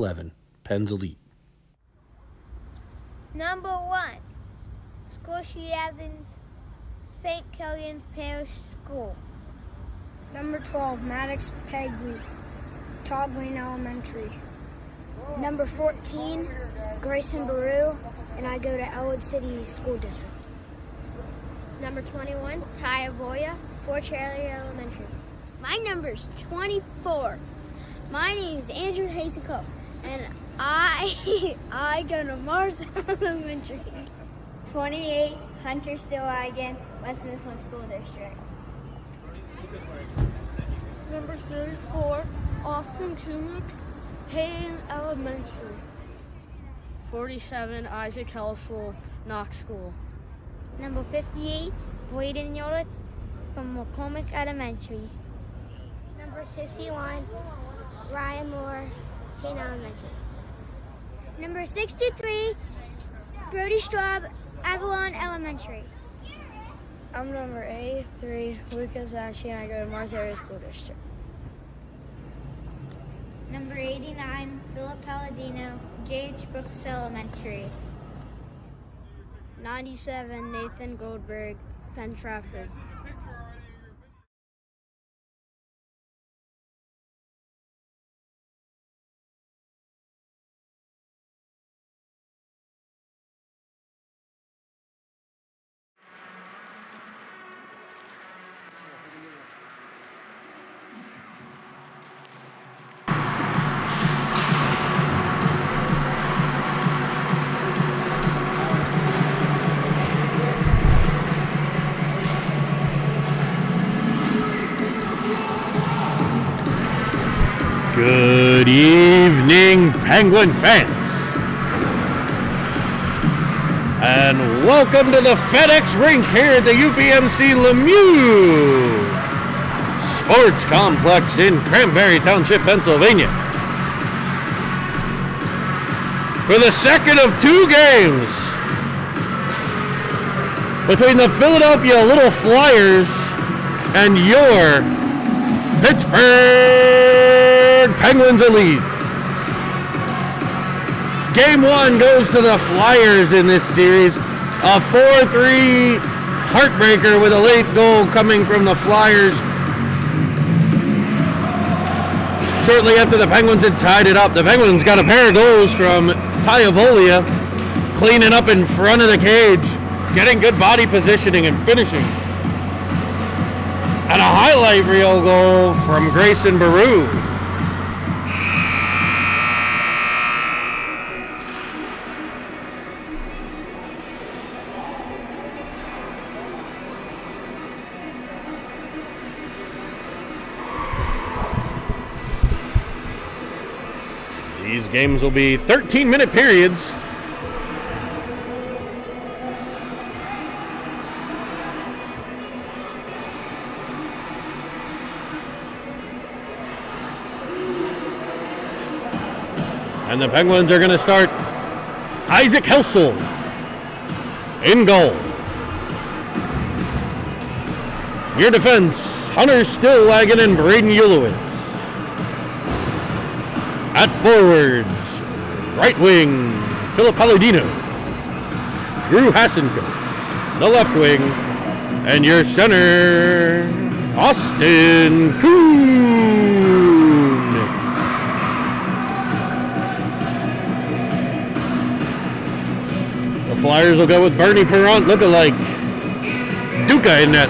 11, Penn's Elite. Number 1, Squishy Evans, St. Killian's Parish School. Number 12, Maddox Pegwee, Todd Wayne Elementary. Number 14, Grayson Baru, and I go to Elwood City School District. Number 21, Ty Avoya, Fort Charlie Elementary. My number's 24. My name is Andrew Hazencoat, and I go to Mars Elementary. 28, Hunter Stillwagon, West Mifflin School District. Number 34, Austin Kumick, Hayden Elementary. 47, Isaac Helsel, Knox School. Number 58, Boyden Yolitz from McCormick Elementary. Number 61, Ryan Moore, Hayden Elementary. Number 63, Brody Straub, Avalon Elementary. I'm number 83, Lucas Ashley, and I go to Mars Area School District. Number 89, Philip Palladino, J.H. Brooks Elementary. 97, Nathan Goldberg, Penn Trafford. Good evening, Penguin fans. And welcome to the FedEx rink here at the UPMC Lemieux Sports Complex in Cranberry Township, Pennsylvania. For the second of two games between the Philadelphia Little Flyers and your Pittsburgh Penguins Elite. Game one goes to the Flyers in this series. A 4-3 heartbreaker with a late goal coming from the Flyers. Shortly after the Penguins had tied it up, the Penguins got a pair of goals from Ty Avoya, cleaning up in front of the cage, getting good body positioning and finishing. And a highlight reel goal from Grayson Baru. These games will be 13-minute periods. And the Penguins are going to start Isaac Helsel in goal. Your defense, Hunter Stillwagon and Braden Ulowitz. At forwards, right wing, Philip Palladino, Drew Hasenko. The left wing, and your center, Austin Kuhn. The Flyers will go with Bernie Perrant lookalike Duca in net.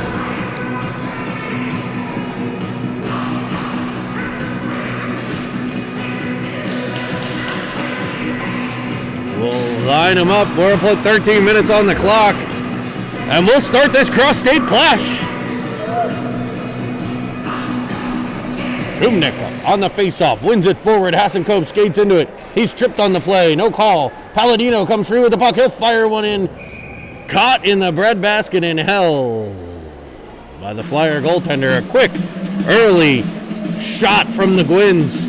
We'll line them up. We'll put 13 minutes on the clock, and we'll start this cross-state clash. Kumnik on the face-off, wins it forward. Hasenkope skates into it. He's tripped on the play, no call. Palladino comes through with the puck. He'll fire one in. Caught in the breadbasket in hell by the Flyer goaltender. A quick, early shot from the Gwins.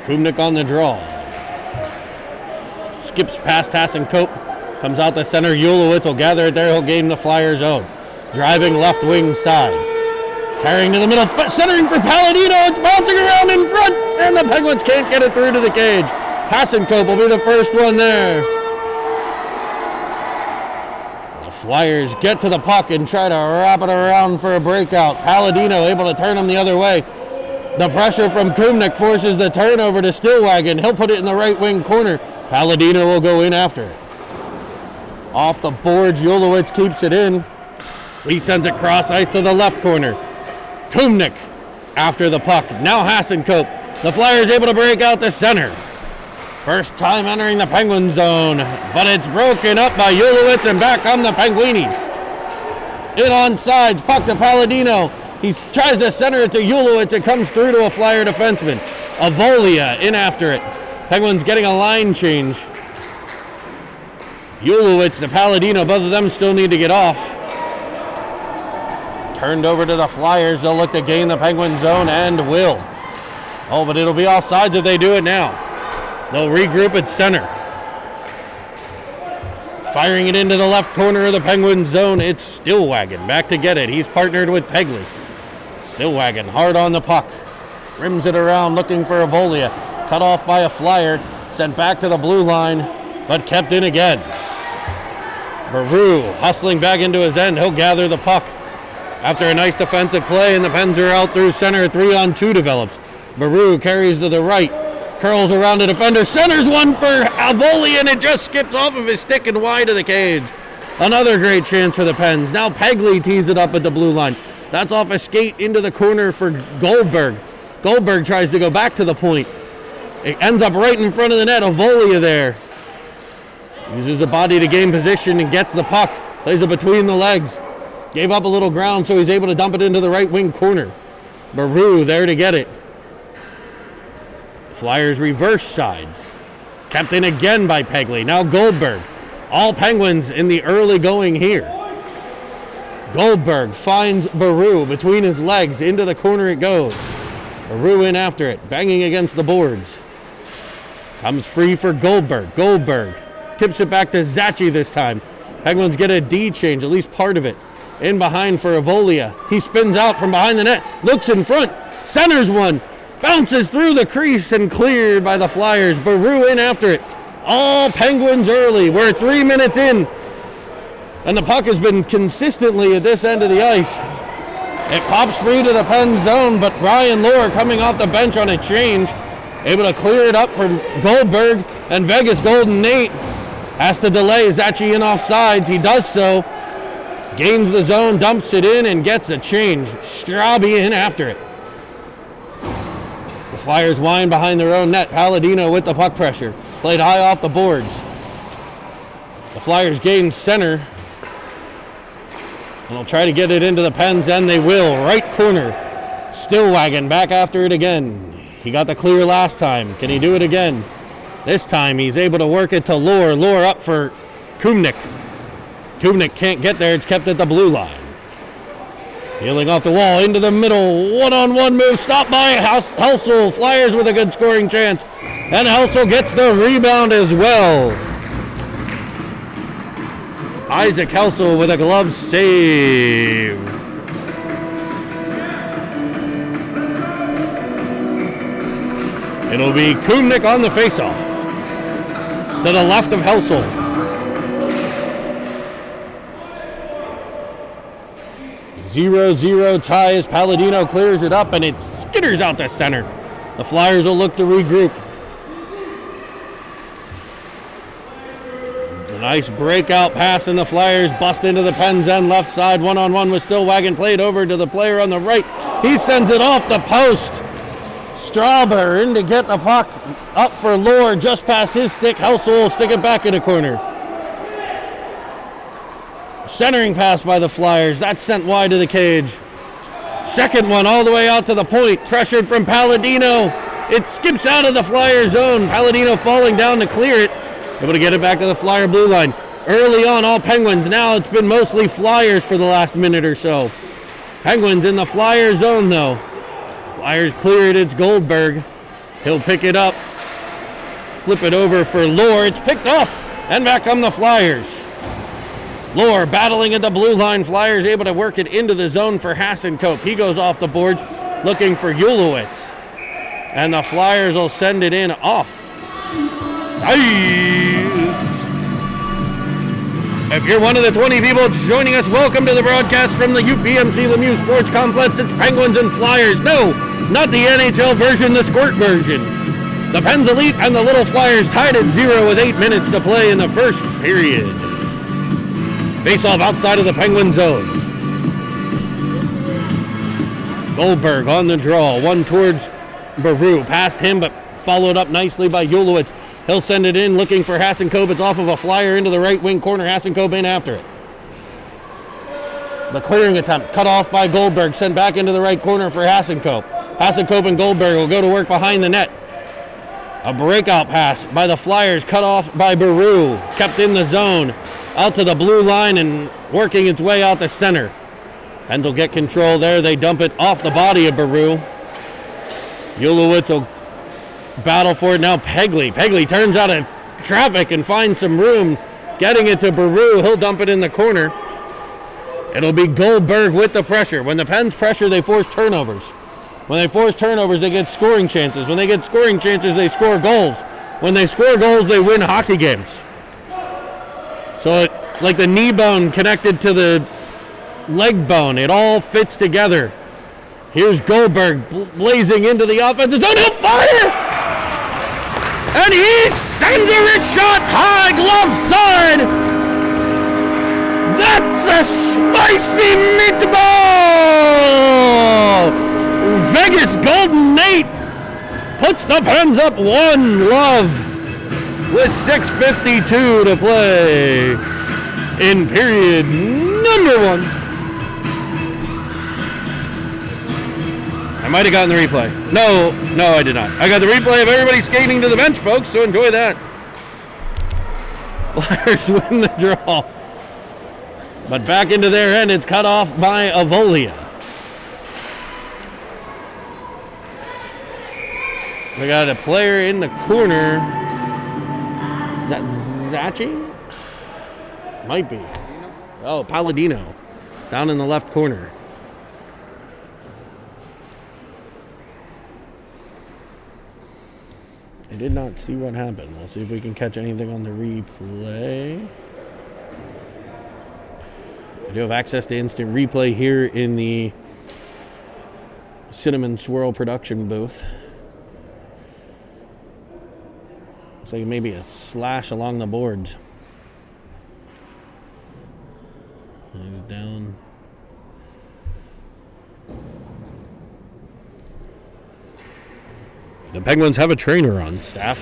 Kumnik on the draw. Skips past Hasenkope. Comes out the center. Ulowitz will gather it there. He'll gain the Flyers zone. Driving left wing side. Carrying to the middle. Centering for Palladino. It's bouncing around in front. And the Penguins can't get it through to the cage. Hasenkope will be the first one there. The Flyers get to the puck and try to wrap it around for a breakout. Palladino able to turn him the other way. The pressure from Kumnik forces the turnover to Stillwagon. He'll put it in the right wing corner. Palladino will go in after it. Off the boards, Ulowitz keeps it in. He sends it cross ice to the left corner. Kumnik after the puck. Now Hasenkope. The Flyers able to break out the center. First time entering the Penguin zone, but it's broken up by Ulowitz, and back come the Penguinis. In on sides, puck to Palladino. He tries to center it to Ulowitz. It comes through to a Flyer defenseman. Avolia in after it. Penguins getting a line change. Ulowitz to Palladino. Both of them still need to get off. Turned over to the Flyers. They'll look to gain the Penguin zone and will. Oh, but it'll be offsides if they do it now. They'll regroup at center. Firing it into the left corner of the Penguin zone. It's Stillwagon back to get it. He's partnered with Pegley. Stillwagon hard on the puck. Rims it around looking for Avolia. Cut off by a Flyer. Sent back to the blue line, but kept in again. Baru hustling back into his end. He'll gather the puck. After a nice defensive play, and the Pens are out through center. 3-on-2 develops. Baru carries to the right. Curls around the defender. Centers one for Avolia, and it just skips off of his stick and wide of the cage. Another great chance for the Pens. Now Pegley tees it up at the blue line. That's off a skate into the corner for Goldberg. Goldberg tries to go back to the point. It ends up right in front of the net. Avolia there. Uses the body to gain position and gets the puck. Plays it between the legs. Gave up a little ground, so he's able to dump it into the right wing corner. Baru there to get it. Flyers reverse sides. Kept in again by Pegley. Now Goldberg. All Penguins in the early going here. Goldberg finds Baru between his legs. Into the corner it goes. Baru in after it. Banging against the boards. Comes free for Goldberg. Goldberg tips it back to Zachi this time. Penguins get a D change, at least part of it. In behind for Avolia. He spins out from behind the net. Looks in front. Centers one. Bounces through the crease and cleared by the Flyers. Baru in after it. All Penguins early. We're 3 minutes in. And the puck has been consistently at this end of the ice. It pops free to the Pen zone, but Brian Lohr coming off the bench on a change. Able to clear it up from Goldberg, and Vegas Golden Nate has to delay Zachi in offsides. He does so. Gains the zone, dumps it in, and gets a change. Straube in after it. The Flyers wind behind their own net. Palladino with the puck pressure. Played high off the boards. The Flyers gain center. And they'll try to get it into the Pens, and they will. Right corner. Stillwagon back after it again. He got the clear last time. Can he do it again? This time he's able to work it to Lohr. Lohr up for Kumnik. Kumnik can't get there. It's kept at the blue line. Healing off the wall into the middle. One-on-one move. Stopped by Helsel. Flyers with a good scoring chance. And Helsel gets the rebound as well. Isaac Helsel with a glove save. It'll be Kumnik on the faceoff. To the left of Helsel. Zero tie as Palladino clears it up, and it skitters out to center. The Flyers will look to regroup. A nice breakout pass, and the Flyers bust into the Pens end left side. One-on-one with Stillwagon, played over to the player on the right. He sends it off the post. Strauber in to get the puck up for Lohr, just past his stick. Helsel will stick it back in the corner. Centering pass by the Flyers. That's sent wide to the cage. Second one all the way out to the point. Pressured from Palladino. It skips out of the Flyer zone. Palladino falling down to clear it. Able to get it back to the Flyer blue line. Early on, all Penguins. Now it's been mostly Flyers for the last minute or so. Penguins in the Flyer zone, though. Flyers clear it. It's Goldberg. He'll pick it up. Flip it over for Lohr. It's picked off And back come the Flyers. Lohr battling at the blue line. Flyers able to work it into the zone for Hasenkope. He goes off the boards looking for Ulowitz. And the Flyers will send it in off sides. If you're one of the 20 people joining us, welcome to the broadcast from the UPMC Lemieux Sports Complex. It's Penguins and Flyers. No, not the NHL version, the Squirt version. The Pens Elite and the Little Flyers tied at 0 with 8 minutes to play in the first period. Face-off outside of the Penguin zone. Goldberg on the draw. One towards Baru. Past him, but followed up nicely by Ulowitz. He'll send it in, looking for Hasenkope. It's off of a flyer into the right wing corner. Hasenkope in after it. The clearing attempt cut off by Goldberg. Sent back into the right corner for Hasenkope. Hasenkope and Goldberg will go to work behind the net. A breakout pass by the Flyers, cut off by Baru. Kept in the zone. Out to the blue line and working its way out the center. And they'll get control there. They dump it off the body of Baru. Ulowitz will battle for it now. Pegley turns out of traffic and finds some room. Getting it to Baru. He'll dump it in the corner. It'll be Goldberg with the pressure. When the Pens pressure, they force turnovers. When they force turnovers, they get scoring chances. When they get scoring chances, they score goals. When they score goals, they win hockey games. So it's like the knee bone connected to the leg bone. It all fits together. Here's Goldberg blazing into the offensive zone. He'll fire! And he sends a wrist shot high, glove side. That's a spicy meatball! Vegas Golden Knight puts the Pens up 1-0 with 6:52 to play in period number 1. I might have gotten the replay. No, I did not. I got the replay of everybody skating to the bench, folks, so enjoy that. Flyers win the draw. But back into their end, it's cut off by Avolia. We got a player in the corner. Is that Zachi? Might be. Oh, Palladino. Down in the left corner. I did not see what happened. We'll see if we can catch anything on the replay. I do have access to instant replay here in the Cinnamon Swirl production booth. Looks like maybe a slash along the boards. He's down. The Penguins have a trainer on staff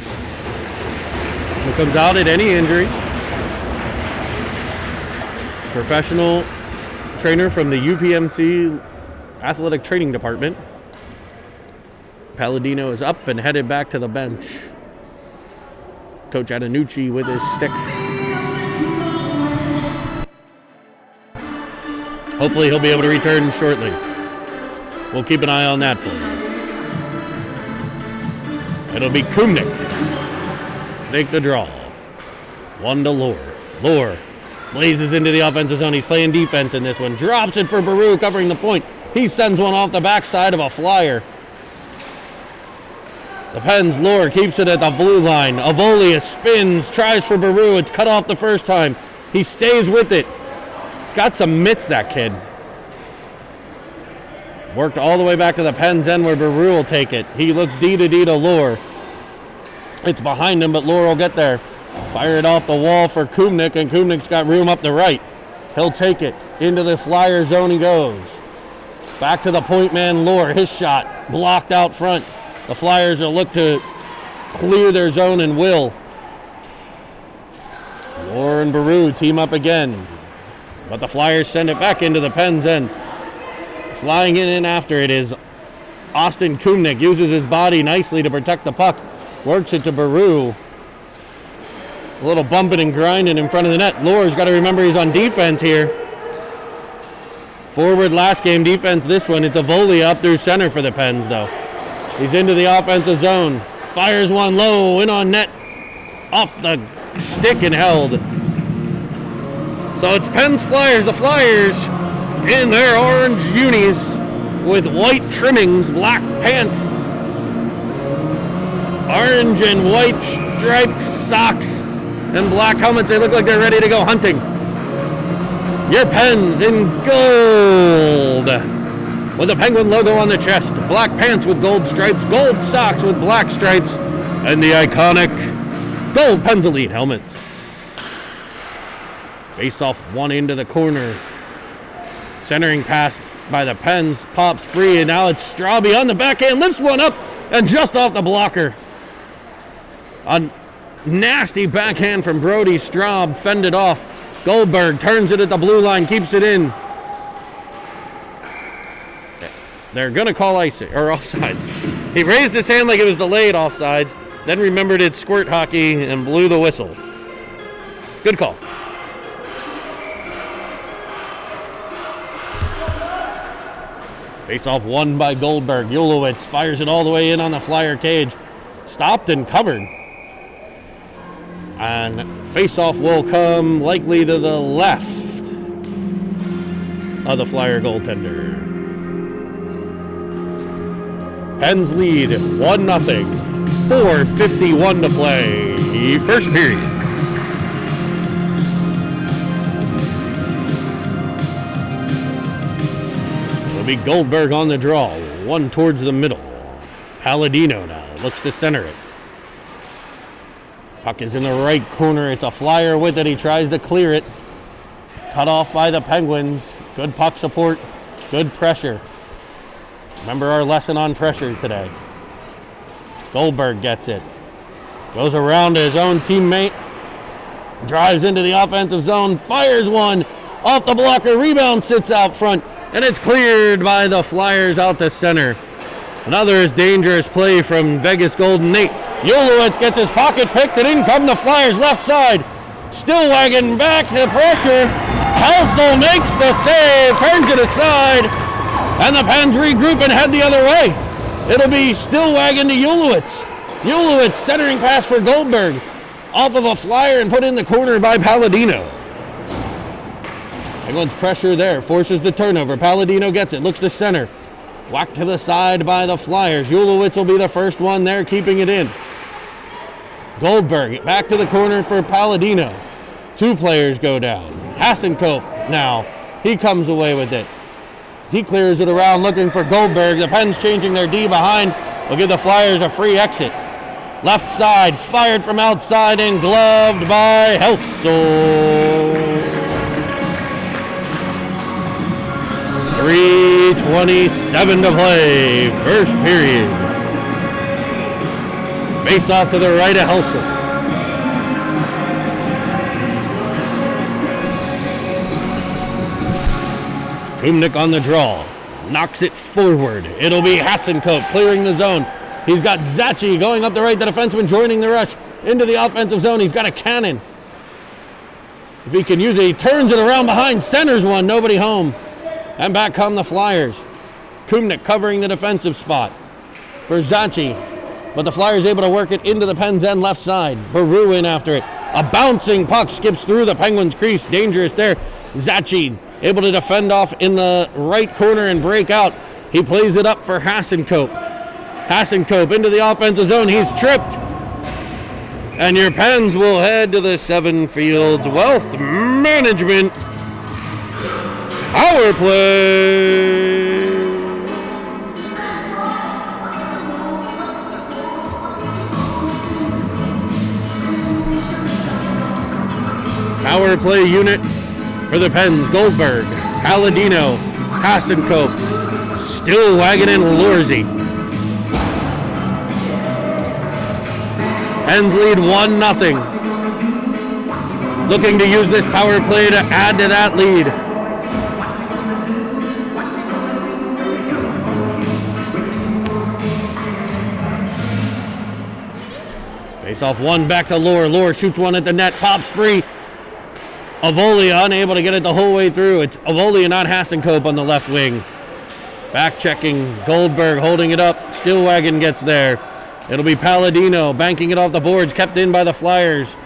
who comes out at any injury. Professional trainer from the UPMC Athletic Training Department. Palladino is up and headed back to the bench. Coach Adanucci with his stick. Hopefully he'll be able to return shortly. We'll keep an eye on that for you. It'll be Kumnik. Take the draw. 1 to Lohr. Lohr blazes into the offensive zone. He's playing defense in this one. Drops it for Baru, covering the point. He sends one off the backside of a flyer. The Pens, Lohr keeps it at the blue line. Avolia spins, tries for Baru. It's cut off the first time. He stays with it. He's got some mitts, that kid. Worked all the way back to the Pens end where Baru will take it. He looks D to Lohr. It's behind him, but Lohr will get there. Fire it off the wall for Kumnik, and Kumnik's got room up the right. He'll take it. Into the Flyer zone he goes. Back to the point man, Lohr. His shot blocked out front. The Flyers will look to clear their zone and will. Lohr and Baru team up again. But the Flyers send it back into the Pens end. Flying in after it is Austin Kumnik. Uses his body nicely to protect the puck. Works it to Baru. A little bumping and grinding in front of the net. Lohr's got to remember he's on defense here. Forward last game, defense this one. It's Avolia up through center for the Pens, though. He's into the offensive zone. Fires one low, in on net. Off the stick and held. So it's Penn's Flyers. The Flyers in their orange unis with white trimmings, black pants, orange and white striped socks, and black helmets. They look like they're ready to go hunting. Your Pens in gold with a Penguin logo on the chest, black pants with gold stripes, gold socks with black stripes, and the iconic gold Pens Elite helmets. Face off one into the corner. Centering pass by the Pens, pops free, and now it's Straube on the backhand, lifts one up, and just off the blocker. A nasty backhand from Brody Straub, fended off. Goldberg turns it at the blue line, keeps it in. They're going to call ice or offsides. He raised his hand like it was delayed offsides, then remembered it's squirt hockey and blew the whistle. Good call. Face-off won by Goldberg. Ulowitz fires it all the way in on the Flyer cage. Stopped and covered. And face-off will come likely to the left of the Flyer goaltender. Pens lead 1-0. 4:51 to play. First period. It'll be Goldberg on the draw. One towards the middle. Palladino now looks to center it. Puck is in the right corner. It's a Flyer with it. He tries to clear it. Cut off by the Penguins. Good puck support. Good pressure. Remember our lesson on pressure today. Goldberg gets it. Goes around to his own teammate. Drives into the offensive zone. Fires one off the blocker. Rebound sits out front. And it's cleared by the Flyers out to center. Another is dangerous play from Vegas Golden Nate. Ulowitz gets his pocket picked, and in come the Flyers left side. Stillwagon back to pressure. Helsel makes the save, turns it aside, and the Pens regroup and head the other way. It'll be Stillwagon to Ulowitz. Ulowitz centering pass for Goldberg. Off of a Flyer and put in the corner by Palladino. Penguins pressure there, forces the turnover. Palladino gets it, looks to center. Whacked to the side by the Flyers. Ulowitz will be the first one there, keeping it in. Goldberg back to the corner for Palladino. Two players go down. Hasenkope now, he comes away with it. He clears it around looking for Goldberg. The Pens changing their D behind will give the Flyers a free exit. Left side, fired from outside and gloved by Helsel. 3:27 to play, first period. Face off to the right of Helsel. Kumnik on the draw, knocks it forward. It'll be Hasenkope clearing the zone. He's got Zachi going up the right, the defenseman joining the rush into the offensive zone. He's got a cannon. If he can use it, he turns it around behind, centers one, nobody home. And back come the Flyers. Kumnik covering the defensive spot for Zachi. But the Flyers able to work it into the Pens' end left side. Baru in after it. A bouncing puck skips through the Penguins' crease. Dangerous there. Zachi able to defend off in the right corner and break out. He plays it up for Hasenkope. Hasenkope into the offensive zone. He's tripped. And your Pens will head to the Seven Fields Wealth Management power play. Power play unit for the Pens. Goldberg, Palladino, Hasenkope, Stillwagon, and Lorzy. Pens lead 1-0. Looking to use this power play to add to that lead. Face off one back to Lohr. Lohr shoots one at the net, pops free. Avolia unable to get it the whole way through. It's Avolia, not Hasenkope on the left wing. Back checking. Goldberg holding it up. Stillwagon gets there. It'll be Palladino banking it off the boards, kept in by the Flyers.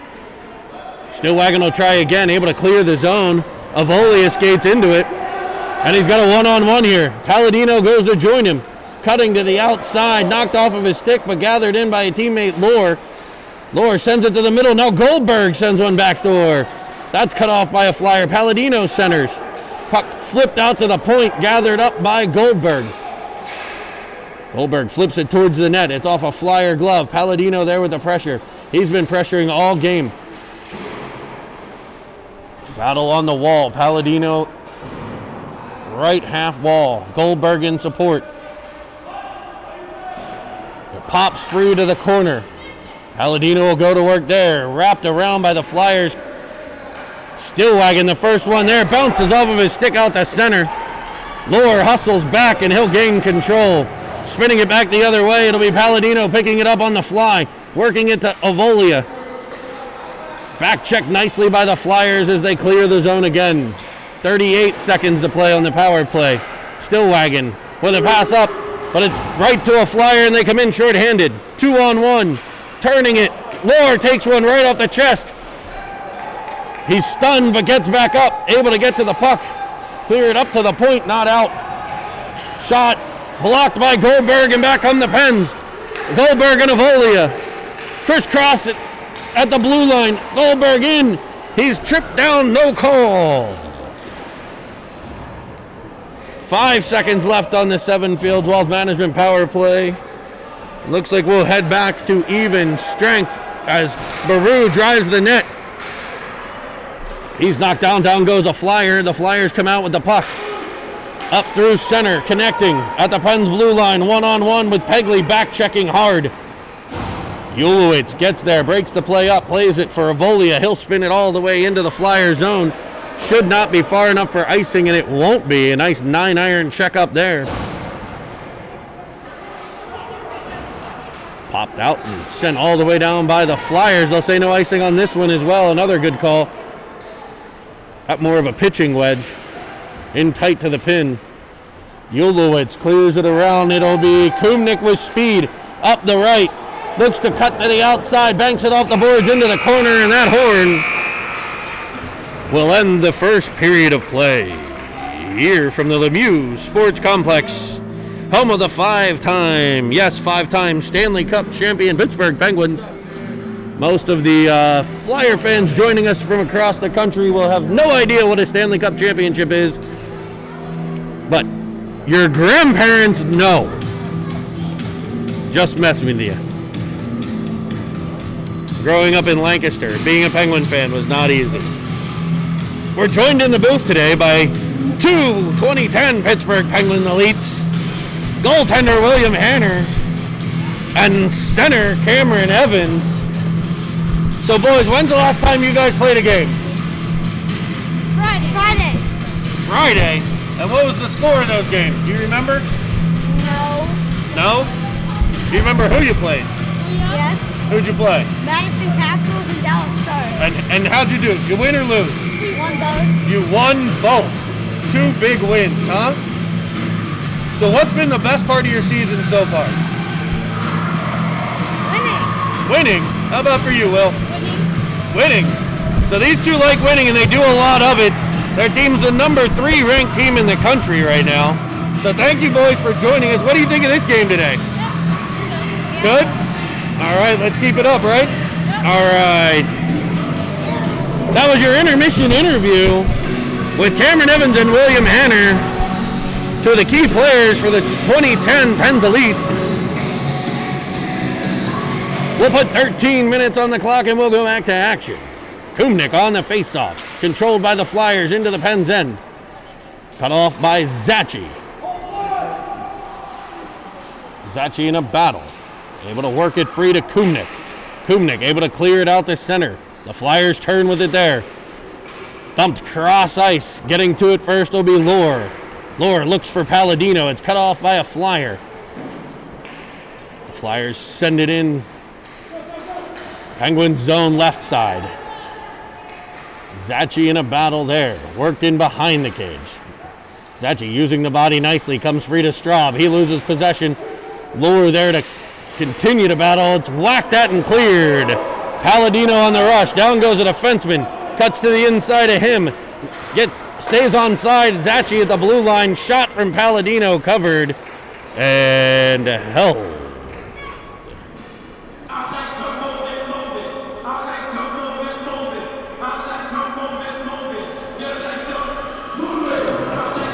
Stillwagon will try again, able to clear the zone. Avolia skates into it, and he's got a one-on-one here. Palladino goes to join him, cutting to the outside, knocked off of his stick, but gathered in by a teammate, Lohr. Lohr sends it to the middle. Now Goldberg sends one backdoor. That's cut off by a Flyer. Palladino centers. Puck flipped out to the point, gathered up by Goldberg. Goldberg flips it towards the net. It's off a Flyer glove. Palladino there with the pressure. He's been pressuring all game. Battle on the wall. Palladino right half wall. Goldberg in support. It pops free to the corner. Palladino will go to work there. Wrapped around by the Flyers. Stillwagon, the first one there. Bounces off of his stick out the center. Lohr hustles back and he'll gain control. Spinning it back the other way. It'll be Palladino picking it up on the fly. Working it to Avolia. Back check nicely by the Flyers as they clear the zone again. 38 seconds to play on the power play. Stillwagon with a pass up, but it's right to a Flyer and they come in shorthanded. 2-on-1. Turning it. Lohr takes one right off the chest. He's stunned but gets back up. Able to get to the puck. Clear it up to the point, not out. Shot blocked by Goldberg and back come the Pens. Goldberg and Avolia. Crisscross it at the blue line. Goldberg in. He's tripped down, no call. 5 seconds left on the Seven Fields Wealth Management power play. Looks like we'll head back to even strength as Baru drives the net. He's knocked down. Down goes a Flyer. The Flyers come out with the puck. Up through center, connecting at the Pens blue line. One-on-one with Pegley back checking hard. Ulowitz gets there, breaks the play up, plays it for Avolia. He'll spin it all the way into the Flyer zone. Should not be far enough for icing, and it won't be. A nice 9-iron check up there. Popped out and sent all the way down by the Flyers. They'll say no icing on this one as well. Another good call. Got more of a pitching wedge. In tight to the pin. Ulowitz clears it around. It'll be Kumnik with speed. Up the right. Looks to cut to the outside. Banks it off the boards into the corner. And that horn will end the first period of play. Here from the Lemieux Sports Complex. Home of the five-time Stanley Cup champion Pittsburgh Penguins. Most of the Flyer fans joining us from across the country will have no idea what a Stanley Cup championship is. But your grandparents know. Just messing with you. Growing up in Lancaster, being a Penguin fan was not easy. We're joined in the booth today by two 2010 Pittsburgh Penguin elites. Goaltender William Hanner and center Cameron Evans. So boys, when's the last time you guys played a game? Friday? And what was the score in those games? Do you remember? No? Do you remember who you played? Yes. Who'd you play? Madison Capitals and Dallas Stars. And how'd you do? You win or lose? Won both. You won both. 2 big wins, huh? So what's been the best part of your season so far? Winning? How about for you, Will? Winning. So these two like winning, and they do a lot of it. Their team's the number 3 ranked team in the country right now. So thank you, boys, for joining us. What do you think of this game today? Good? All right, let's keep it up, right? All right. That was your intermission interview with Cameron Evans and William Hanner, two of the key players for the 2010 Pens Elite. We'll put 13 minutes on the clock and we'll go back to action. Kumnik on the faceoff, controlled by the Flyers into the Pens end. Cut off by Zachi. Zachi in a battle. Able to work it free to Kumnik. Kumnik able to clear it out the center. The Flyers turn with it there. Dumped cross ice. Getting to it first will be Lohr. Lohr looks for Palladino. It's cut off by a Flyer. The Flyers send it in. Penguins zone left side. Zachi in a battle there. Worked in behind the cage. Zachi using the body nicely. Comes free to Straub. He loses possession. Lohr there to continue to battle. It's whacked at and cleared. Palladino on the rush. Down goes a defenseman. Cuts to the inside of him. Stays onside. Zachy at the blue line. Shot from Palladino covered. And held.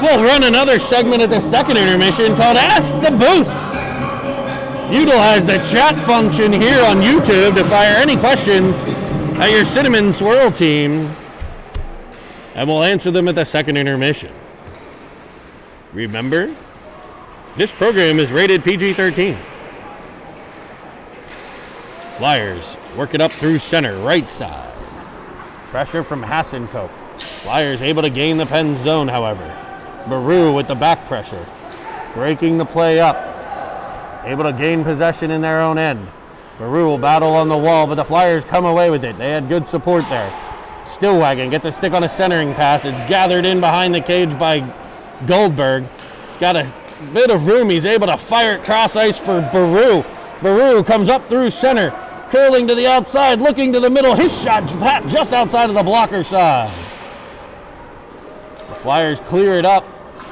We'll run another segment at the second intermission called Ask the Booth. Utilize the chat function here on YouTube to fire any questions at your Cinnamon Swirl team, and we'll answer them at the second intermission. Remember, this program is rated PG-13. Flyers work it up through center, right side. Pressure from Hasenkope. Flyers able to gain the Penn zone, however. Baru with the back pressure. Breaking the play up. Able to gain possession in their own end. Baru will battle on the wall, but the Flyers come away with it. They had good support there. Stillwagon gets a stick on a centering pass. It's gathered in behind the cage by Goldberg. He's got a bit of room. He's able to fire it cross ice for Baru. Baru comes up through center, curling to the outside, looking to the middle. His shot just outside of the blocker side. The Flyers clear it up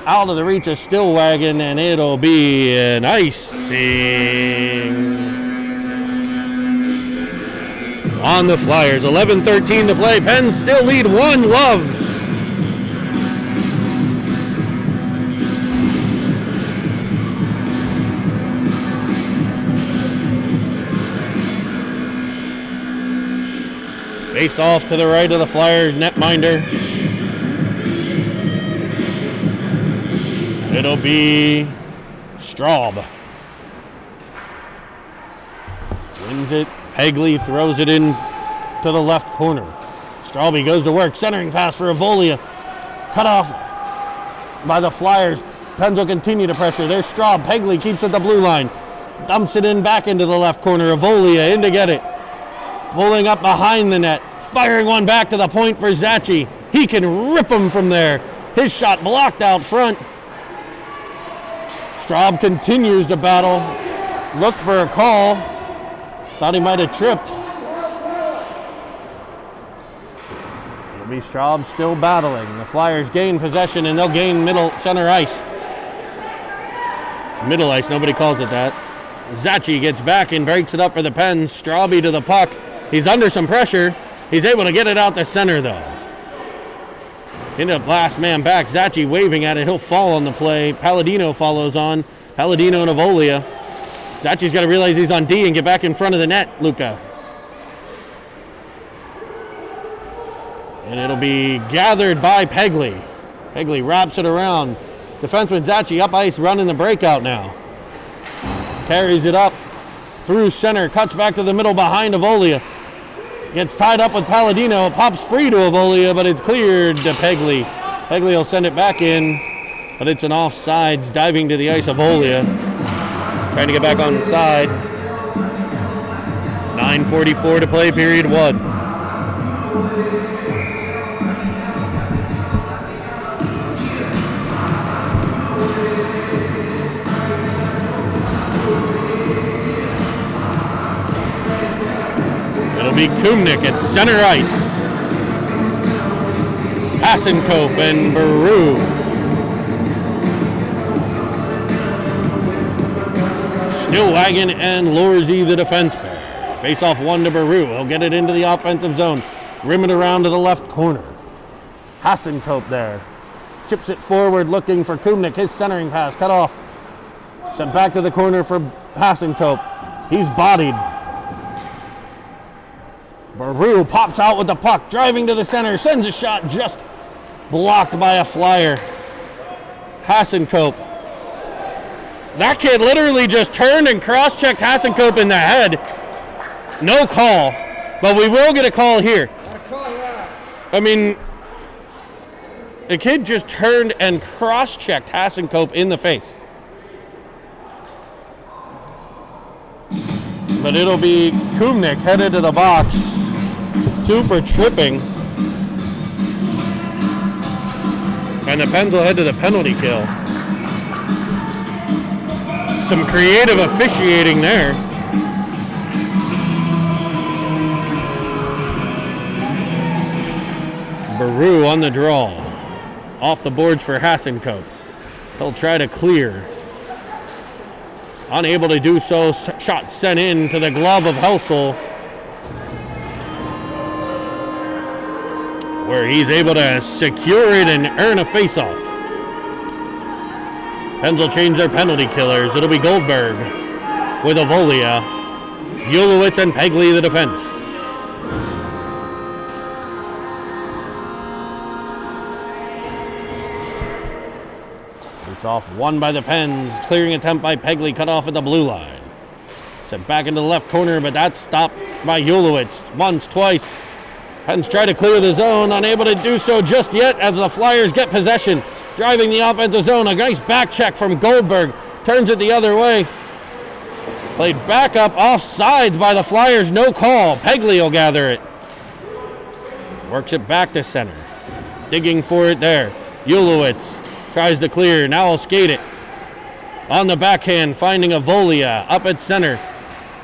out of the reach of Stillwagon, and it'll be an icing on the Flyers. 11:13 to play. Pens still lead 1-0. Face off to the right of the Flyers netminder. It'll be Straub. Wins it. Pegley throws it in to the left corner. Straub goes to work. Centering pass for Avolia. Cut off by the Flyers. Pens will continue to pressure. There's Straub. Pegley keeps at the blue line. Dumps it in back into the left corner. Avolia in to get it. Pulling up behind the net. Firing one back to the point for Zachy. He can rip him from there. His shot blocked out front. Straub continues to battle. Looked for a call. Thought he might have tripped. It'll be Straub still battling. The Flyers gain possession, and they'll gain center ice. Middle ice, nobody calls it that. Zachy gets back and breaks it up for the Pens. Straub to the puck. He's under some pressure. He's able to get it out the center, though. Into last man back. Zachy waving at it. He'll fall on the play. Palladino follows on. Palladino and Avolia. Zachy's got to realize he's on D and get back in front of the net, Luca. And it'll be gathered by Pegley. Pegley wraps it around. Defenseman Zachy up ice running the breakout now. Carries it up through center. Cuts back to the middle behind Avolia. Gets tied up with Palladino. Pops free to Avolia, but it's cleared to Pegley. Pegley will send it back in, but it's an offsides. Diving to the ice, Avolia. Trying to get back on the side. 9:44 to play, period 1. It'll be Kumnik at center ice. Hasenkope and Baru. Stillwagon and Lorzy, the defense pair. Face off one to Baru. He'll get it into the offensive zone. Rim it around to the left corner. Hasenkope there. Chips it forward looking for Kumnik. His centering pass cut off. Sent back to the corner for Hasenkope. He's bodied. Baru pops out with the puck, driving to the center, sends a shot just blocked by a Flyer. Hasenkope. That kid literally just turned and cross-checked Hasenkope in the head. No call, but we will get a call here. I mean, the kid just turned and cross-checked Hasenkope in the face. But it'll be Kumnik headed to the box. 2 for tripping. And the Pens will head to the penalty kill. Some creative officiating there. Baru on the draw. Off the boards for Hasenkope. He'll try to clear. Unable to do so. Shot sent in to the glove of Helsel, where he's able to secure it and earn a face-off. Pens will change their penalty killers. It'll be Goldberg with Avolia. Ulowitz and Pegley the defense. Face off won by the Pens. Clearing attempt by Pegley, cut off at the blue line. Sent back into the left corner, but that's stopped by Ulowitz. Once, twice. Pens try to clear the zone, unable to do so just yet as the Flyers get possession. Driving the offensive zone, a nice back check from Goldberg. Turns it the other way. Played back up off sides by the Flyers, no call. Pegley will gather it. Works it back to center. Digging for it there. Ulowitz tries to clear, now will skate it. On the backhand, finding Avolia up at center.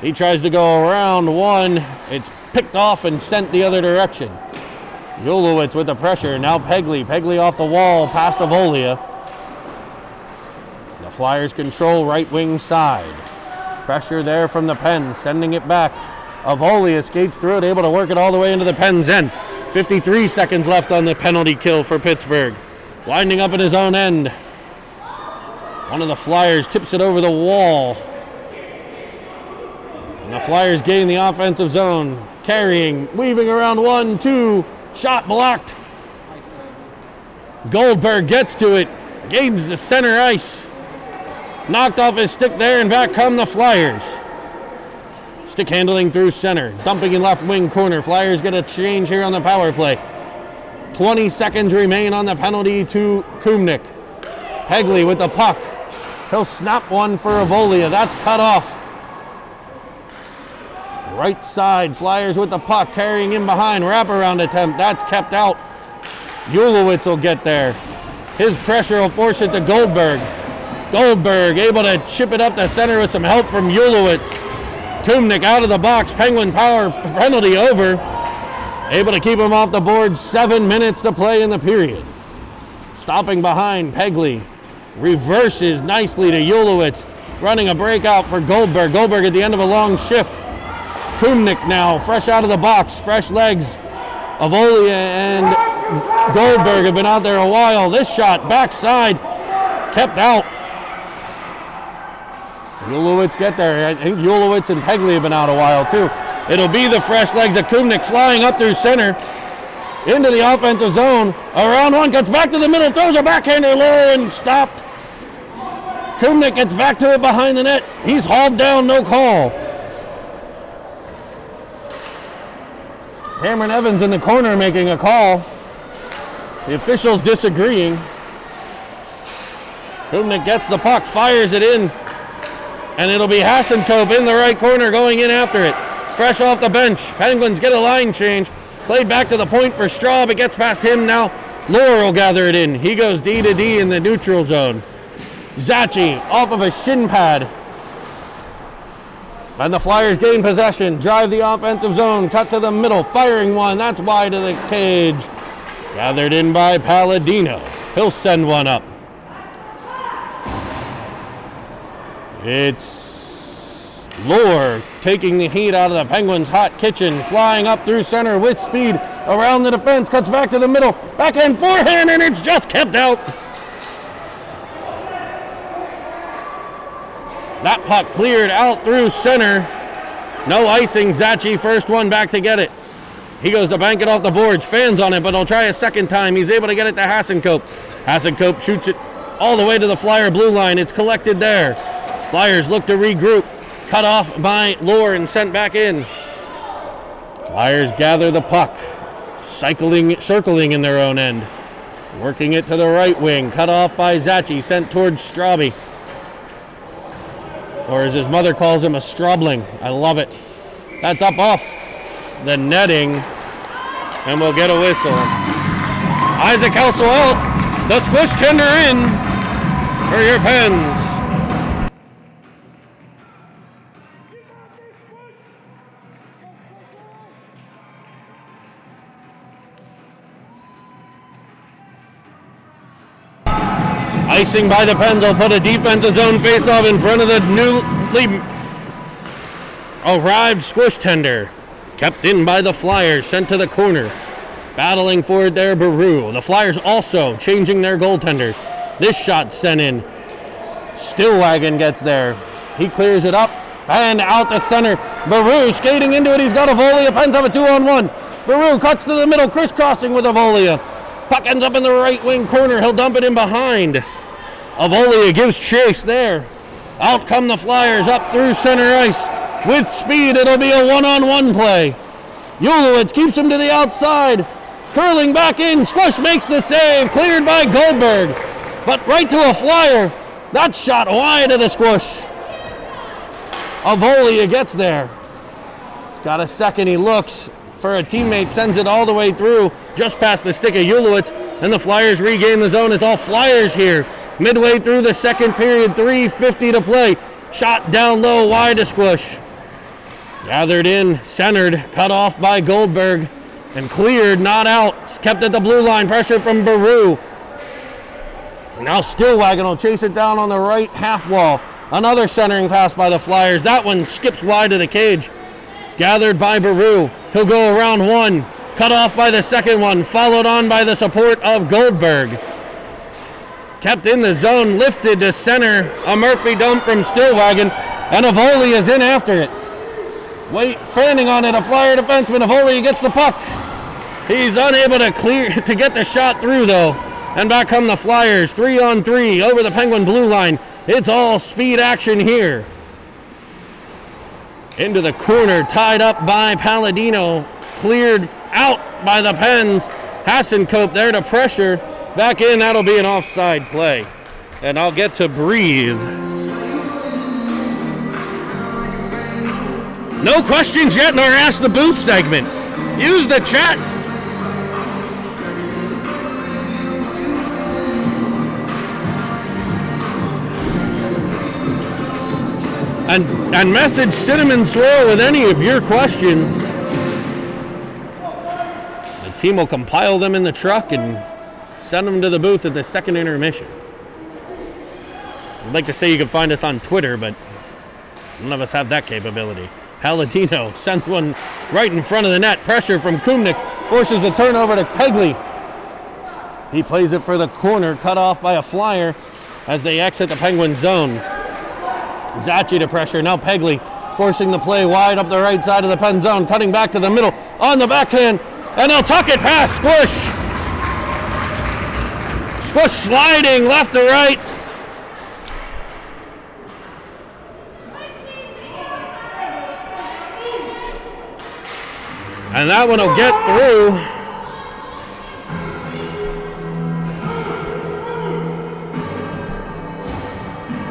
He tries to go around one. It's picked off and sent the other direction. Ulowitz with the pressure. Now Pegley. Pegley off the wall past Avolia. The Flyers control right wing side. Pressure there from the Pens, sending it back. Avolia skates through it, able to work it all the way into the Pens' end. 53 seconds left on the penalty kill for Pittsburgh. Winding up at his own end. One of the Flyers tips it over the wall. And the Flyers gain the offensive zone. Carrying, weaving around 1-2. Shot blocked. Goldberg gets to it. Gains the center ice. Knocked off his stick there, and back come the Flyers. Stick handling through center. Dumping in left wing corner. Flyers get a change here on the power play. 20 seconds remain on the penalty to Kumnik. Pegley with the puck. He'll snap one for Avolia. That's cut off. Right side, Flyers with the puck, carrying in behind, wraparound attempt, that's kept out. Ulowitz will get there. His pressure will force it to Goldberg. Goldberg able to chip it up the center with some help from Ulowitz. Kumnik out of the box, Penguin power penalty over. Able to keep him off the board, 7 minutes to play in the period. Stopping behind, Pegley reverses nicely to Ulowitz, running a breakout for Goldberg. Goldberg at the end of a long shift. Kumnik now, fresh out of the box, fresh legs. Avolia and Goldberg have been out there a while. This shot, backside, kept out. Ulowitz get there. I think Ulowitz and Pegley have been out a while too. It'll be the fresh legs of Kumnik flying up through center. Into the offensive zone. Around one, cuts back to the middle, throws a backhander low and stopped. Kumnik gets back to it behind the net. He's hauled down, no call. Cameron Evans in the corner making a call. The officials disagreeing. Kumnik gets the puck, fires it in, and it'll be Hasenkope in the right corner going in after it. Fresh off the bench. Penguins get a line change. Played back to the point for Straub. It gets past him now. Lohr will gather it in. He goes D to D in the neutral zone. Zachi off of a shin pad. And the Flyers gain possession, drive the offensive zone, cut to the middle, firing one, that's wide of the cage. Gathered in by Palladino. He'll send one up. It's Lohr taking the heat out of the Penguins' hot kitchen, flying up through center with speed, around the defense, cuts back to the middle, backhand forehand, and it's just kept out. That puck cleared out through center. No icing. Zachi first one back to get it. He goes to bank it off the boards. Fans on it, but he'll try a second time. He's able to get it to Hasenkope. Hasenkope shoots it all the way to the Flyer blue line. It's collected there. Flyers look to regroup. Cut off by Lohr and sent back in. Flyers gather the puck. Circling in their own end. Working it to the right wing. Cut off by Zachi. Sent towards Straube. Or as his mother calls him, a Strobling. I love it. That's up off the netting. And we'll get a whistle. Isaac Helsel out. The squish tender in for your Pens. Slicing by the Pens will put a defensive zone face-off in front of the newly arrived squish tender. Kept in by the Flyers, sent to the corner. Battling for it there, Baru. The Flyers also changing their goaltenders. This shot sent in. Stillwagon gets there. He clears it up and out the center. Baru skating into it. He's got Avolia. Pens have a 2-on-1. Baru cuts to the middle, crisscrossing with Avolia. Puck ends up in the right wing corner. He'll dump it in behind. Avolia gives chase there. Out come the Flyers up through center ice. With speed, it'll be a one-on-one play. Ulowitz keeps him to the outside. Curling back in. Squish makes the save. Cleared by Goldberg. But right to a Flyer. That shot wide of the Squish. Avolia gets there. He's got a second. He looks for a teammate. Sends it all the way through. Just past the stick of Ulowitz. And the Flyers regain the zone. It's all Flyers here. Midway through the second period. 3:50 to play. Shot down low. Wide to Squish. Gathered in. Centered. Cut off by Goldberg. And cleared, not out. Kept at the blue line. Pressure from Baru. Now Stillwagon will chase it down on the right half wall. Another centering pass by the Flyers. That one skips wide of the cage. Gathered by Baru. He'll go around one. Cut off by the second one. Followed on by the support of Goldberg. Kept in the zone. Lifted to center. A Murphy dump from Stillwagon. And Avolia is in after it. Fanning on it, a Flyer defenseman. Avolia gets the puck. He's unable to get the shot through, though. And back come the Flyers, 3-on-3 over the Penguin blue line. It's all speed action here. Into the corner, tied up by Palladino. Cleared out by the Pens. Hasenkope there to pressure. Back in, that'll be an offside play. And I'll get to breathe. No questions yet in our Ask the Booth segment. Use the chat. And message Cinnamon Swirl with any of your questions. The team will compile them in the truck and send them to the booth at the second intermission. I'd like to say you can find us on Twitter, but none of us have that capability. Palladino sends one right in front of the net. Pressure from Kumnik forces the turnover to Pegley. He plays it for the corner, cut off by a Flyer as they exit the Penguin zone. Zachy to pressure. Now Pegley forcing the play wide up the right side of the Pen zone, cutting back to the middle on the backhand, and they'll tuck it past Squish. Squish sliding left to right. And that one will get through.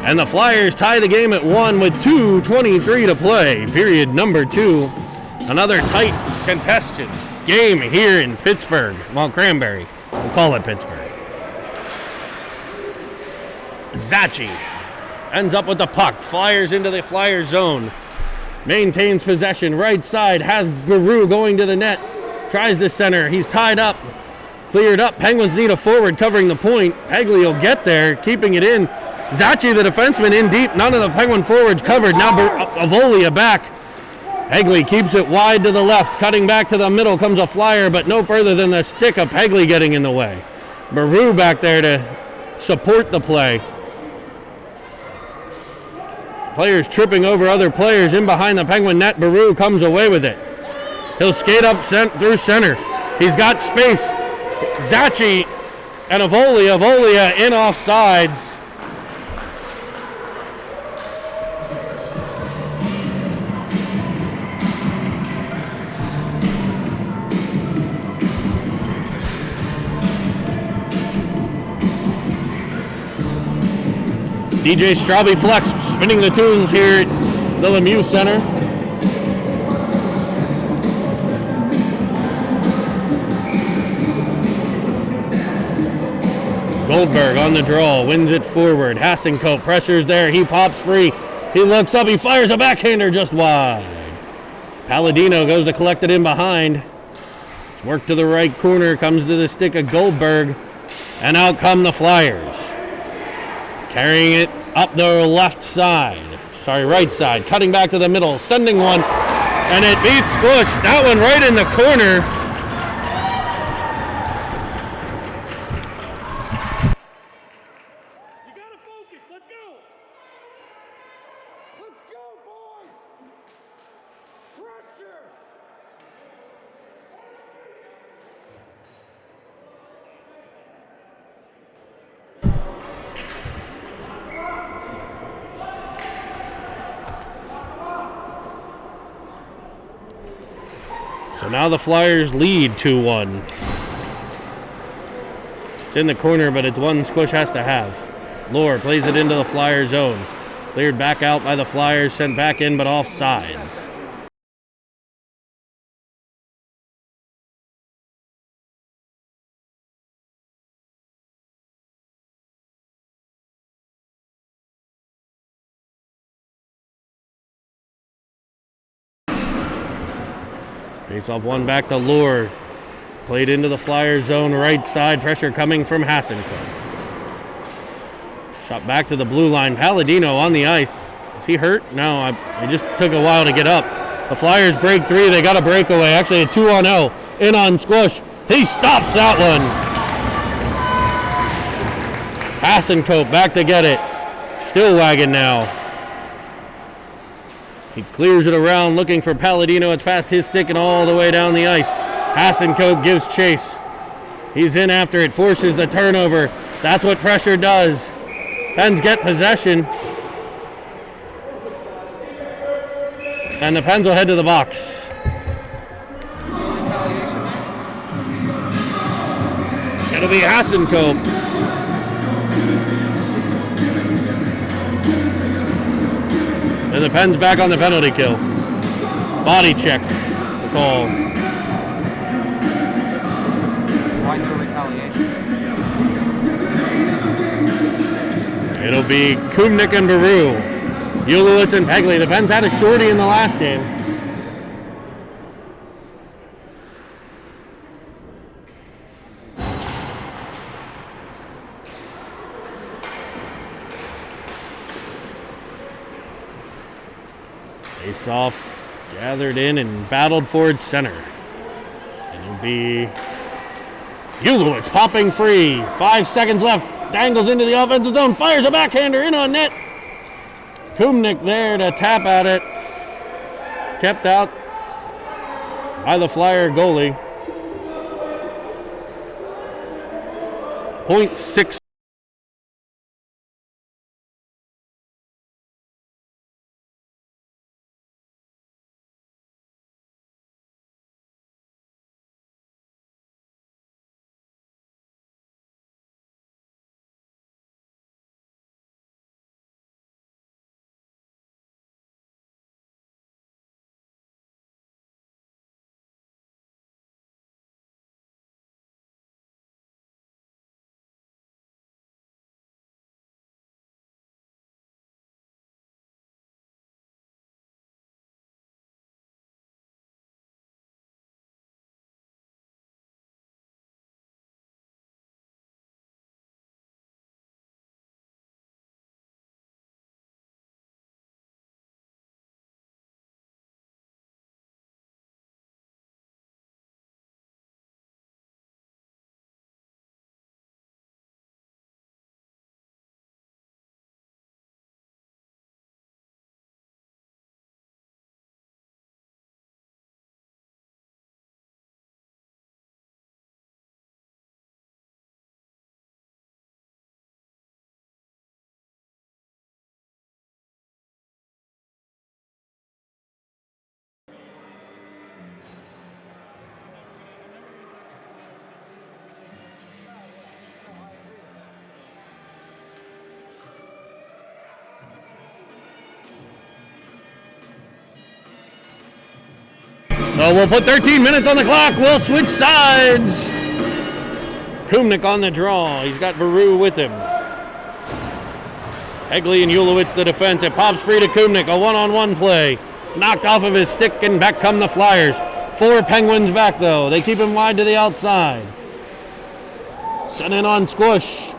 And the Flyers tie the game at 1 with 2:23 to play. Period number 2. Another tight contested game here in Pittsburgh. Well, Cranberry. We'll call it Pittsburgh. Zachy ends up with the puck. Flyers into the Flyer zone. Maintains possession. Right side has Baru going to the net. Tries to center. He's tied up. Cleared up. Penguins need a forward covering the point. Pegley will get there, keeping it in. Zachy, the defenseman, in deep. None of the Penguin forwards covered. Now Avolia back. Pegley keeps it wide to the left. Cutting back to the middle comes a Flyer, but no further than the stick of Pegley getting in the way. Baru back there to support the play. Players tripping over other players in behind the Penguin net. Baru comes away with it. He'll skate up through center. He's got space. Zachy and Avolia. Avolia in offsides. DJ Straube Flex spinning the tunes here at the Lemieux Center. Goldberg on the draw, wins it forward. Hasenkope pressures there, he pops free. He looks up, he fires a backhander just wide. Palladino goes to collect it in behind. It's worked to the right corner, comes to the stick of Goldberg, and out come the Flyers. Carrying it up the left side. Sorry, right side. Cutting back to the middle. Sending one. And it beats Squish. That one right in the corner. You gotta focus. Let's go. Let's go, boys. Pressure. So now the Flyers lead 2-1. It's in the corner, but it's one Squish has to have. Lohr plays it into the Flyer zone. Cleared back out by the Flyers, sent back in, but off sides. Face-off one back to Lohr. Played into the Flyers zone, right side. Pressure coming from Hasenko. Shot back to the blue line. Palladino on the ice. Is he hurt? No, it just took a while to get up. The Flyers break three. They got a breakaway. Actually, a 2-on-0. In on Squish. He stops that one. Hasenko back to get it. Still wagging now. He clears it around, looking for Palladino. It's past his stick and all the way down the ice. Hasenko gives chase. He's in after it, forces the turnover. That's what pressure does. Pens get possession. And the Pens will head to the box. It'll be Hasenko. And the Pens back on the penalty kill. Body check. The call. Why no retaliation? It'll be Kumnik and Baru. Ulowitz and Pegley. The Pens had a shorty in the last game. Face off, gathered in and battled for its center. And it'll be Ulowitz popping free. 5 seconds left. Dangles into the offensive zone. Fires a backhander in on net. Kumnik there to tap at it. Kept out by the Flyer goalie. 0.6. So we'll put 13 minutes on the clock. We'll switch sides. Kumnik on the draw. He's got Baru with him. Pegley and Ulowitz the defense. It pops free to Kumnik. A one-on-one play. Knocked off of his stick, and back come the Flyers. 4 Penguins back, though. They keep him wide to the outside. Sent in on Squish.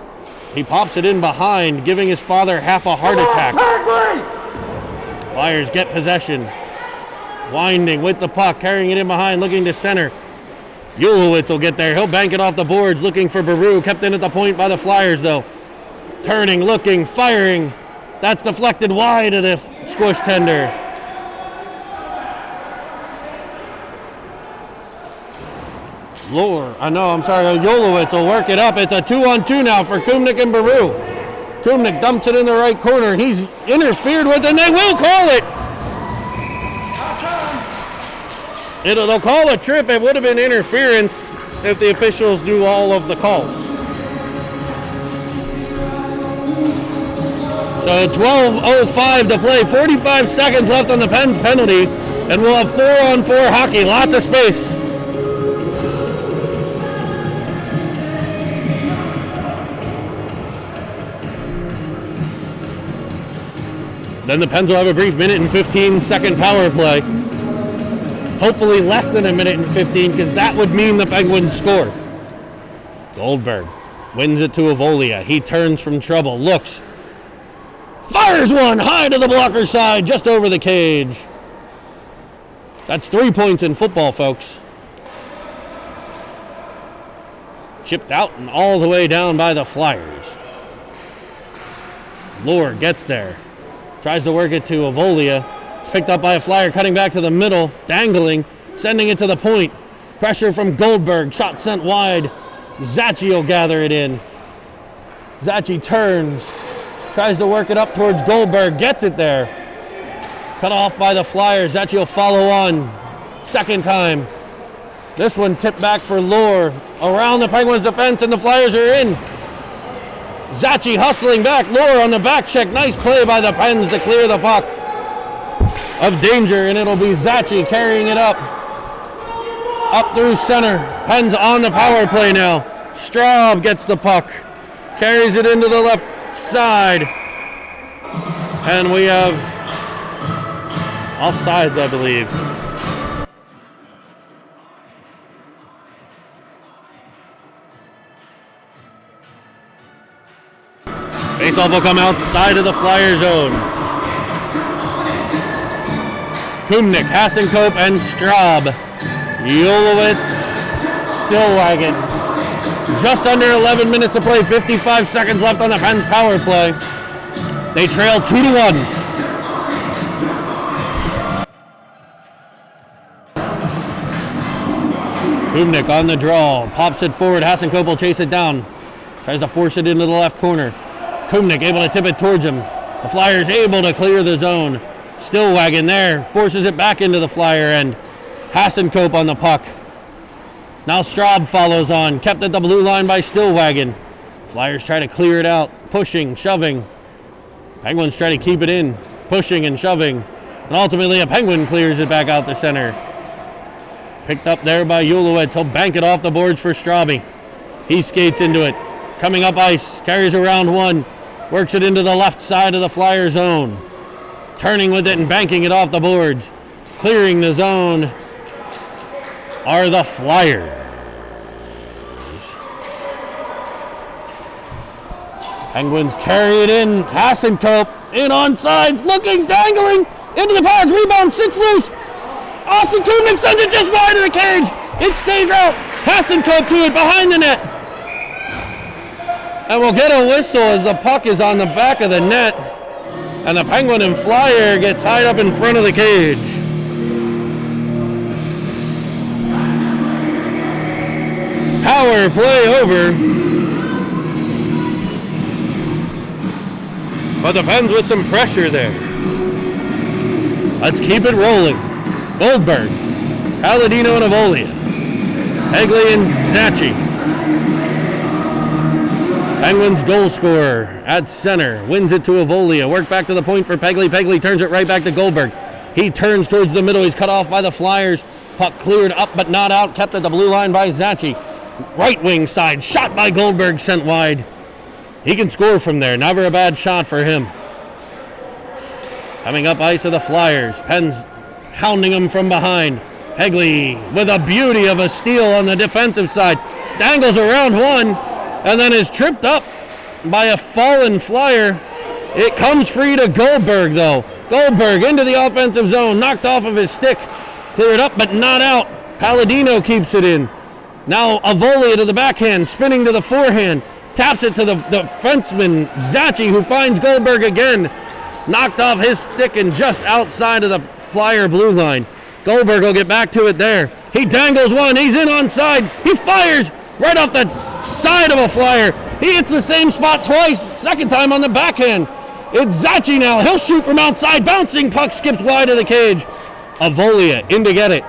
He pops it in behind, giving his father half a heart attack. Flyers get possession. Winding with the puck, carrying it in behind, looking to center. Ulowitz will get there. He'll bank it off the boards, looking for Baru. Kept in at the point by the Flyers, though. Turning, looking, firing. That's deflected wide of the squish tender. Ulowitz will work it up. It's a 2-on-2 now for Kumnick and Baru. Kumnick dumps it in the right corner. He's interfered with, and they will call it. They'll call a trip. It would have been interference if the officials knew all of the calls. So 12:05 to play, 45 seconds left on the Pens penalty, and we'll have 4-on-4 hockey, lots of space. Then the Pens will have a brief minute and 15-second power play. Hopefully less than a minute and 15, because that would mean the Penguins score. Goldberg wins it to Avolia. He turns from trouble, looks, fires one high to the blocker side, just over the cage. That's 3 points in football, folks. Chipped out and all the way down by the Flyers. Lohr gets there. Tries to work it to Avolia. It's picked up by a Flyer, cutting back to the middle, dangling, sending it to the point. Pressure from Goldberg, shot sent wide. Zachi will gather it in. Zachi turns, tries to work it up towards Goldberg, gets it there. Cut off by the Flyers. Zachi will follow on. Second time. This one tipped back for Lohr. Around the Penguins' defense, and the Flyers are in. Zachi hustling back. Lohr on the back check. Nice play by the Pens to clear the puck of danger, and it'll be Zachi carrying it up through center. Pens on the power play now. Straub gets the puck, carries it into the left side, and we have offsides, I believe. Faceoff will come outside of the Flyer zone. Kumnick, Hasenkope, and Straub. Ulowitz, Stillwagon. Just under 11 minutes to play, 55 seconds left on the Pens power play. They trail 2-1. Kumnick on the draw, pops it forward. Hasenkope will chase it down. Tries to force it into the left corner. Kumnick able to tip it towards him. The Flyers able to clear the zone. Stillwagon there, forces it back into the Flyer end. Hasenkope on the puck. Now Straub follows on, kept at the blue line by Stillwagon. Flyers try to clear it out, pushing, shoving. Penguins try to keep it in, pushing and shoving. And ultimately a Penguin clears it back out the center. Picked up there by Ulowitz. He'll bank it off the boards for Strauby. He skates into it. Coming up ice, carries around one. Works it into the left side of the Flyer zone. Turning with it and banking it off the boards. Clearing the zone are the Flyers. Penguins carry it in. Hasenkope in on sides, looking, dangling into the pads. Rebound, sits loose. Austin Kumnick sends it just wide of the cage. It stays out. Hasenkope to it behind the net. And we'll get a whistle as the puck is on the back of the net. And the Penguin and Flyer get tied up in front of the cage. Power play over. But the Pens with some pressure there. Let's keep it rolling. Goldberg, Palladino and Avolia. Egley and Zachi. Penguins goal scorer at center. Wins it to Avolia. Work back to the point for Pegley. Pegley turns it right back to Goldberg. He turns towards the middle. He's cut off by the Flyers. Puck cleared up but not out. Kept at the blue line by Zachi. Right wing side. Shot by Goldberg. Sent wide. He can score from there. Never a bad shot for him. Coming up ice of the Flyers. Pens hounding him from behind. Pegley with a beauty of a steal on the defensive side. Dangles around one. And then is tripped up by a fallen Flyer. It comes free to Goldberg, though. Goldberg into the offensive zone, knocked off of his stick. Cleared up, but not out. Palladino keeps it in. Now Avolia to the backhand, spinning to the forehand. Taps it to the defenseman, Zachi, who finds Goldberg again. Knocked off his stick and just outside of the Flyer blue line. Goldberg will get back to it there. He dangles one. He's in onside. He fires right off the side of a Flyer. He hits the same spot twice, second time on the backhand. It's Zachi now. He'll shoot from outside. Bouncing puck skips wide of the cage. Avolia in to get it.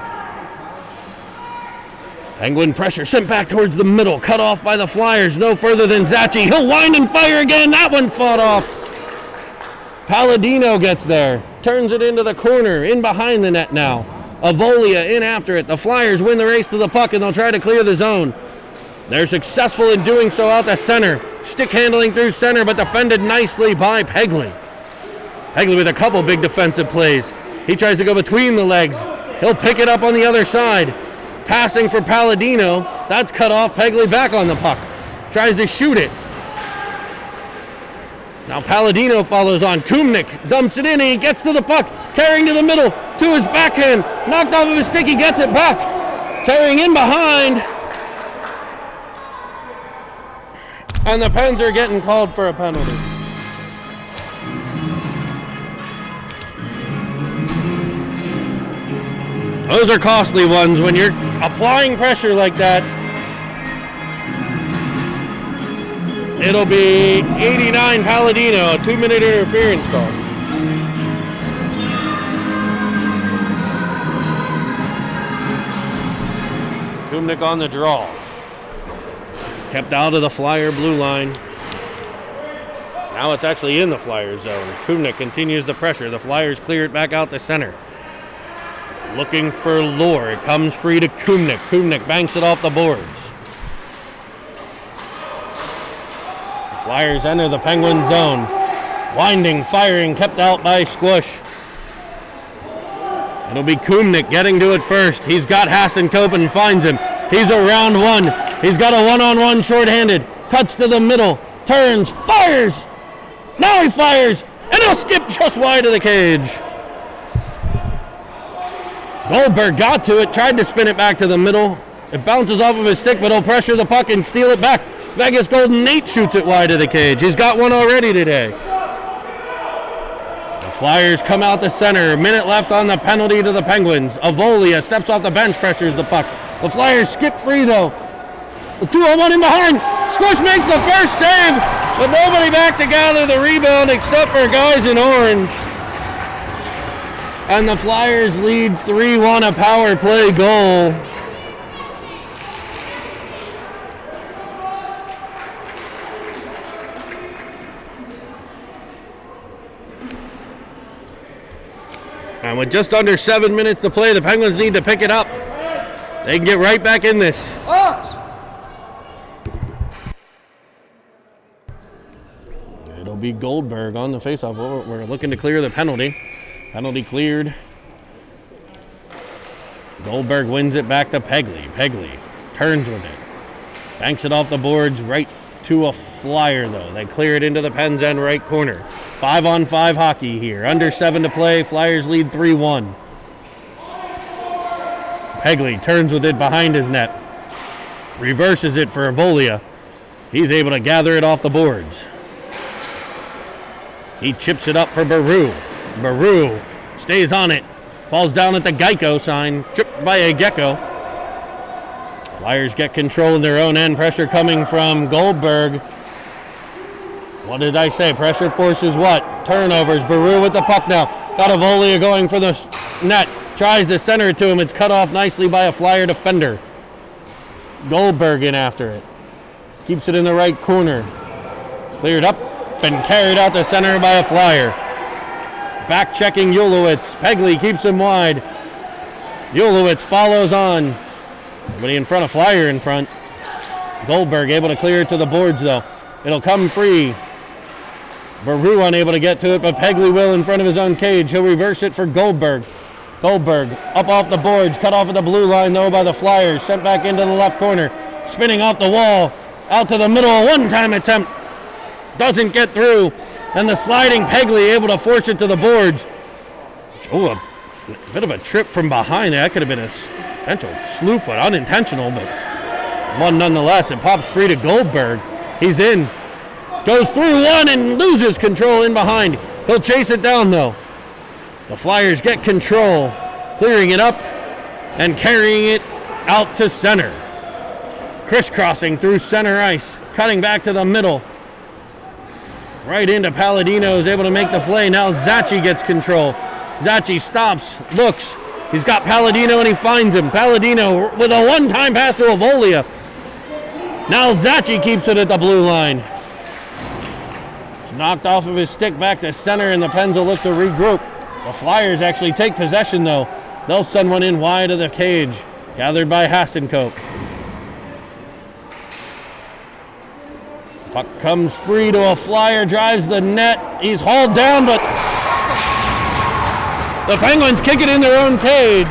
Penguin pressure sent back towards the middle. Cut off by the Flyers. No further than Zachi. He'll wind and fire again. That one fought off. Palladino gets there. Turns it into the corner. In behind the net now. Avolia in after it. The Flyers win the race to the puck and they'll try to clear the zone. They're successful in doing so out the center. Stick handling through center, but defended nicely by Pegley. Pegley with a couple big defensive plays. He tries to go between the legs. He'll pick it up on the other side. Passing for Palladino. That's cut off. Pegley back on the puck. Tries to shoot it. Now Palladino follows on. Kumnik dumps it in and he gets to the puck. Carrying to the middle to his backhand. Knocked off of his stick. He gets it back. Carrying in behind. And the Pens are getting called for a penalty. Those are costly ones when you're applying pressure like that. It'll be 89 Palladino, a 2-minute interference call. Kumnik on the draw. Kept out of the Flyer blue line. Now it's actually in the Flyer zone. Kumnik continues the pressure. The Flyers clear it back out the center. Looking for Lore. It comes free to Kumnik. Kumnik banks it off the boards. The Flyers enter the Penguin zone. Winding, firing, kept out by Squish. It'll be Kumnik getting to it first. He's got Hasenkope and finds him. He's around one. He's got a one-on-one shorthanded. Cuts to the middle. Turns. Fires. Now he fires. And he'll skip just wide of the cage. Goldberg got to it. Tried to spin it back to the middle. It bounces off of his stick, but he'll pressure the puck and steal it back. Vegas Golden Nate shoots it wide of the cage. He's got one already today. The Flyers come out the center. A minute left on the penalty to the Penguins. Avolia steps off the bench, pressures the puck. The Flyers skip free, though. The 2-on-1 in behind. Squish makes the first save, but nobody back to gather the rebound except for guys in orange. And the Flyers lead 3-1, a power play goal. And with just under 7 minutes to play, the Penguins need to pick it up. They can get right back in this. It'll be Goldberg on the faceoff. We're looking to clear the penalty. Penalty cleared. Goldberg wins it back to Pegley. Pegley turns with it. Banks it off the boards right to a Flyer, though. They clear it into the Pens end right corner. 5-on-5 hockey here. Under 7 to play. Flyers lead 3-1. Pegley turns with it behind his net. Reverses it for Avolia. He's able to gather it off the boards. He chips it up for Baru. Baru stays on it. Falls down at the Geico sign. Tripped by a Gecko. Flyers get control in their own end. Pressure coming from Goldberg. What did I say? Pressure forces what? Turnovers. Baru with the puck now. Got Avolia going for the net. Tries to center it to him. It's cut off nicely by a Flyer defender. Goldberg in after it. Keeps it in the right corner. Cleared up and carried out the center by a Flyer. Back checking Ulowitz. Pegley keeps him wide. Ulowitz follows on. Nobody in front of Flyer in front. Goldberg able to clear it to the boards though. It'll come free. Baru unable to get to it, but Pegley will in front of his own cage. He'll reverse it for Goldberg. Goldberg up off the boards, cut off at the blue line though by the Flyers. Sent back into the left corner. Spinning off the wall. Out to the middle. A one-time attempt. doesn't get through. And the sliding Pegley able to force it to the boards. Oh, a bit of a trip from behind there. That could have been a potential slew foot, unintentional, but one nonetheless. It pops free to Goldberg. He's in. Goes through one and loses control in behind. He'll chase it down, though. The Flyers get control, clearing it up and carrying it out to center. Crisscrossing through center ice, cutting back to the middle. Right into Palladino, is able to make the play. Now Zachy gets control. Zachy stops, looks. He's got Palladino and he finds him. Palladino with a one-time pass to Avolia. Now Zachy keeps it at the blue line. It's knocked off of his stick back to center, and the Pens will look to regroup. The Flyers actually take possession, though. They'll send one in wide of the cage, gathered by Hasenkope. Puck comes free to a Flyer, drives the net. He's hauled down, but the Penguins kick it in their own cage.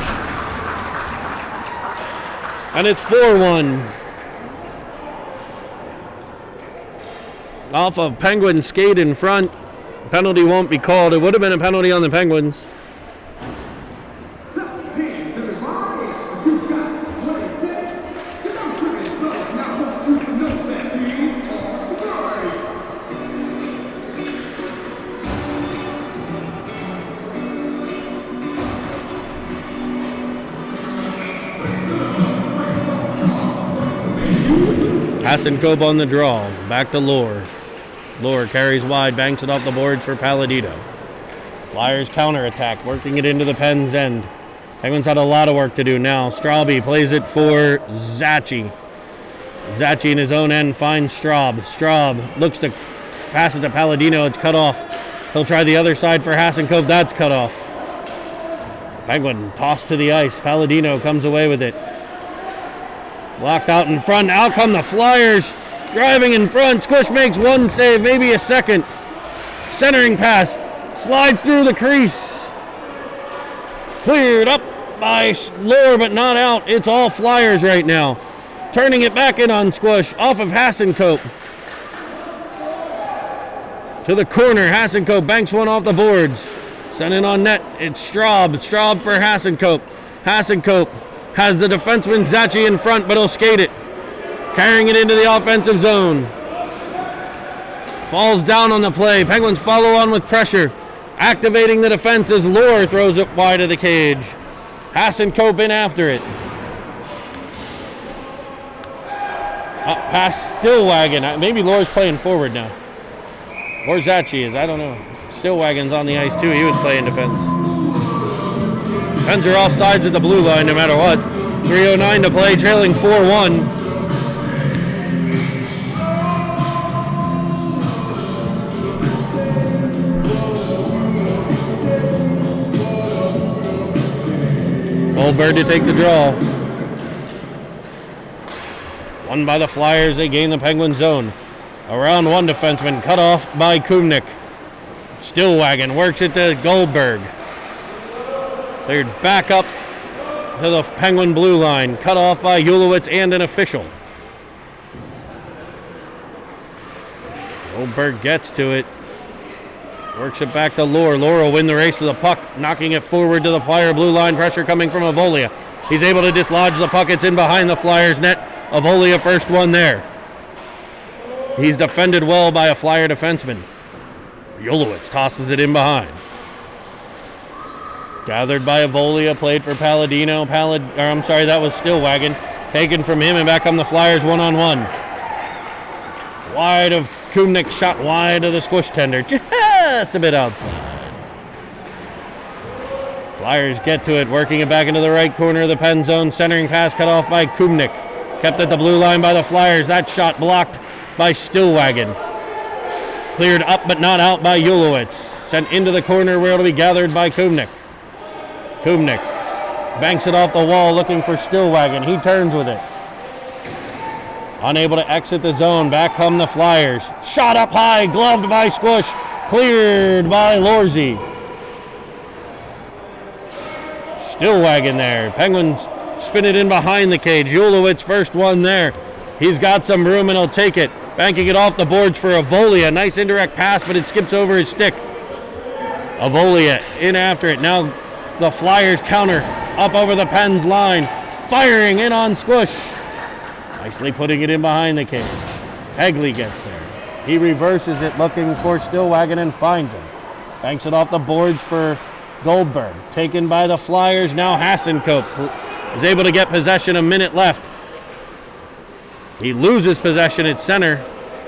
And it's 4-1. Off of Penguin skate in front. Penalty won't be called. It would have been a penalty on the Penguins. Hasenkope on the draw. Back to Lohr. Lohr carries wide, banks it off the boards for Palladino. Flyers counterattack, working it into the Pens' end. Penguins had a lot of work to do now. Straube plays it for Zachy. Zachy in his own end finds Straub. Straub looks to pass it to Palladino. It's cut off. He'll try the other side for Hasenkope. That's cut off. Penguin tossed to the ice. Palladino comes away with it. Locked out in front. Out come the Flyers. Driving in front. Squish makes one save, maybe a second. Centering pass. Slides through the crease. Cleared up by Lohr, but not out. It's all Flyers right now. Turning it back in on Squish. Off of Hasenkope. To the corner. Hasenkope banks one off the boards. Sent in on net. It's Straub. Straub for Hasenkope. Hasenkope has the defenseman Zachy in front, but he'll skate it. Carrying it into the offensive zone. Falls down on the play. Penguins follow on with pressure. Activating the defense as Lohr throws it wide of the cage. Hasenkope in after it. Up past Stillwagon. Maybe Lohr's playing forward now. Or Zachy is, I don't know. Stillwagon's on the ice too. He was playing defense. Pens are off sides at the blue line no matter what. 3:09 to play, trailing 4-1. Goldberg to take the draw. Won by the Flyers. They gain the Penguin zone. Around one defenseman, cut off by Kumnik. Stillwagon works it to Goldberg. Cleared back up to the Penguin blue line. Cut off by Ulowitz and an official. Goldberg gets to it. Works it back to Lohr. Lohr will win the race to the puck, knocking it forward to the Flyer blue line. Pressure coming from Avolia. He's able to dislodge the puck. It's in behind the Flyers net. Avolia first one there. He's defended well by a Flyer defenseman. Ulowitz tosses it in behind. Gathered by Avolia, played for Palladino. That was Stillwagon. Taken from him, and back come the Flyers one-on-one. Wide of Kumnik, shot wide of the Squish tender. Just a bit outside. Flyers get to it, working it back into the right corner of the pen zone. Centering pass cut off by Kumnik. Kept at the blue line by the Flyers. That shot blocked by Stillwagon. Cleared up but not out by Ulowitz. Sent into the corner where it'll be gathered by Kumnik. Kumnik banks it off the wall looking for Stillwagon. He turns with it. Unable to exit the zone. Back come the Flyers. Shot up high, gloved by Squish. Cleared by Lorzy. Stillwagon there. Penguins spin it in behind the cage. Ulowitz first one there. He's got some room and he'll take it. Banking it off the boards for Avolia. Nice indirect pass, but it skips over his stick. Avolia in after it. Now the Flyers counter up over the Pens line. Firing in on Squish. Nicely putting it in behind the cage. Pegley gets there. He reverses it looking for Stillwagon and finds him. Banks it off the boards for Goldberg. Taken by the Flyers. Now Hasenkope is able to get possession, a minute left. He loses possession at center,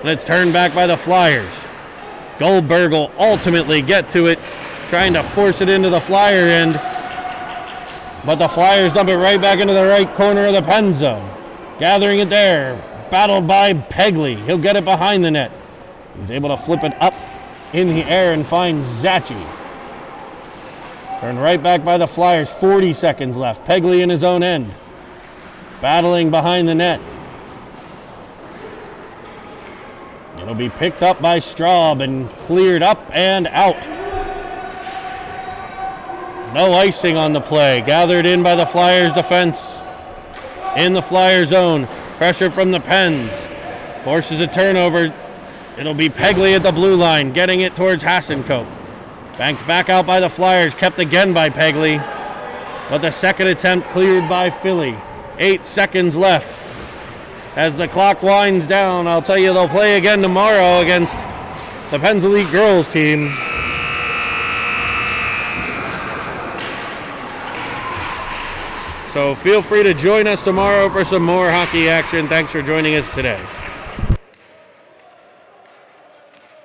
and it's turned back by the Flyers. Goldberg will ultimately get to it, trying to force it into the Flyer end. But the Flyers dump it right back into the right corner of the pen zone. Gathering it there. Battled by Pegley. He'll get it behind the net. He's able to flip it up in the air and find Zachi. Turned right back by the Flyers. 40 seconds left. Pegley in his own end. Battling behind the net. It'll be picked up by Straub and cleared up and out. No icing on the play. Gathered in by the Flyers defense. In the Flyer zone. Pressure from the Pens. Forces a turnover. It'll be Pegley at the blue line. Getting it towards Hasenkope. Banked back out by the Flyers. Kept again by Pegley. But the second attempt cleared by Philly. 8 seconds left. As the clock winds down, I'll tell you they'll play again tomorrow against the Pens Elite girls team. So feel free to join us tomorrow for some more hockey action. Thanks for joining us today.